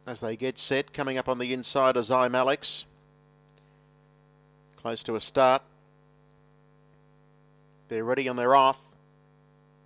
as they get set. Coming up on the inside is I'm Alex. Close to a start. They're ready and they're off.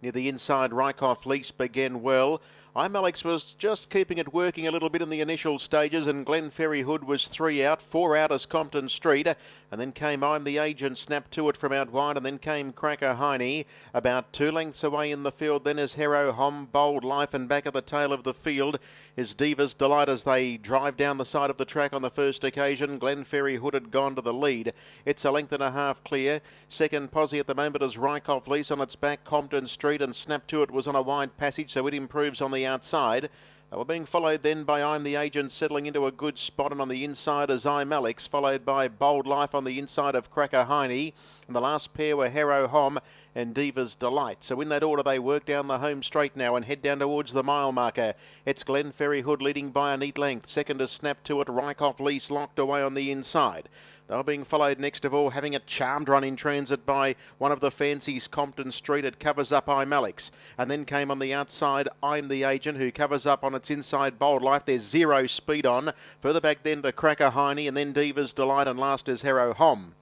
Near the inside, Rykoff Lease began well. I'm Alex was just keeping it working a little bit in the initial stages, and Glenferrie Hood was 3 out. 4 out as Compton Street, and then came I'm the Agent, snapped to it from out wide, and then came Cracker Heine. About 2 lengths away in the field then is Hero Hom, Bold Life, and back at the tail of the field is Diva's Delight as they drive down the side of the track on the first occasion. Glenferrie Hood had gone to the lead. It's a length and a half clear. Second posse at the moment is Rykoff Lease on its back, Compton Street, and Snap to It was on a wide passage, so it improves on the outside. They were being followed then by I'm the Agent, settling into a good spot, and on the inside is I'm Alex, followed by Bold Life on the inside of Cracker Heine, and the last pair were Hero Hom and Diva's Delight. So in that order they work down the home straight now and head down towards the mile marker. It's Glenferrie Hood leading by a neat length. Second is Snap to It, Rykoff Lease locked away on the inside. They were being followed next of all, having a charmed run in transit by one of the fancies, Compton Street. It covers up I'm Alex. And then came on the outside, I'm the Agent, who covers up on its inside, Bold Life. There's 0 speed on. Further back then to Cracker Heine, and then Diva's Delight, and last is Hero Hom.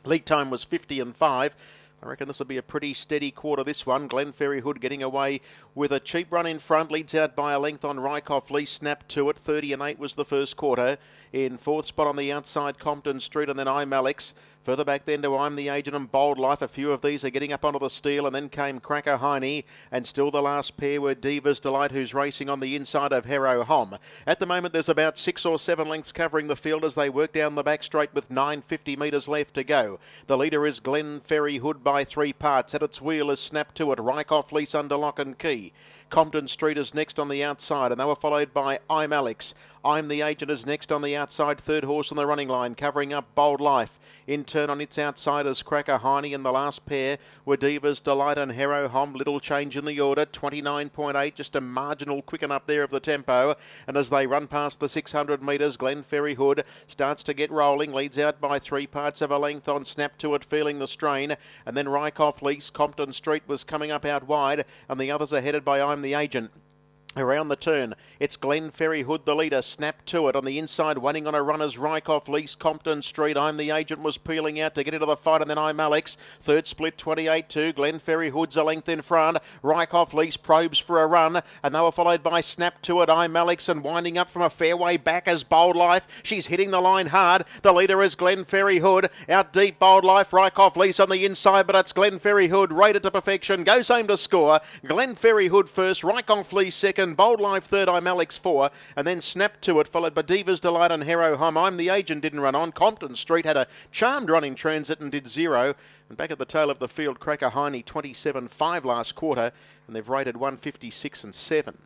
Lead time was 50 and 5. I reckon this will be a pretty steady quarter, this one. Glenferrie Hood getting away with a cheap run in front. Leads out by a length on Rykoff Lease. Snap to It. 30 and 8 was the first quarter. In fourth spot on the outside, Compton Street, and then I'm Alex. Further back then to I'm the Agent and Bold Life. A few of these are getting up onto the steel, and then came Cracker Heine. And still the last pair were Diva's Delight, who's racing on the inside of Hero Hom. At the moment, there's about 6 or 7 lengths covering the field as they work down the back straight with 950 metres left to go. The leader is Glenferrie Hood by 3 parts. At its wheel is Snap to It, Rykoff Lease under lock and key. Compton Street is next on the outside, and they were followed by I'm Alex. I'm the Agent is next on the outside, third horse on the running line, covering up Bold Life. In turn on its outside is Cracker Heine, and the last pair were Diva's Delight and Hero Hom. Little change in the order, 29.8, just a marginal quicken up there of the tempo. And as they run past the 600 metres, Glenferrie Hood starts to get rolling, leads out by 3 parts of a length on Snap to It, feeling the strain. And then Rykoff Lease, Compton Street was coming up out wide, and the others are headed by I'm the Agent. Around the turn, it's Glenferrie Hood, the leader. Snap to It on the inside, winning on a run as Rykoff Lease, Compton Street. I'm the Agent was peeling out to get into the fight, and then I'm Alex. Third split, 28-2. Glenferrie Hood's a length in front. Rykoff Lease probes for a run, and they were followed by Snap to It, I'm Alex, and winding up from a fairway back as Bold Life. She's hitting the line hard. The leader is Glenferrie Hood. Out deep, Bold Life. Rykoff Lease on the inside, but it's Glenferrie Hood rated to perfection. Goes home to score. Glenferrie Hood first, Rykoff Lease second. Bold Life third, I'm Alex 4, and then Snap to It, followed by Diva's Delight and Hero Hom. I'm the Agent didn't run on. Compton Street had a charmed run in transit and did 0. And back at the tail of the field, Cracker Heine 27.5 last quarter, and they've rated 156 and 7.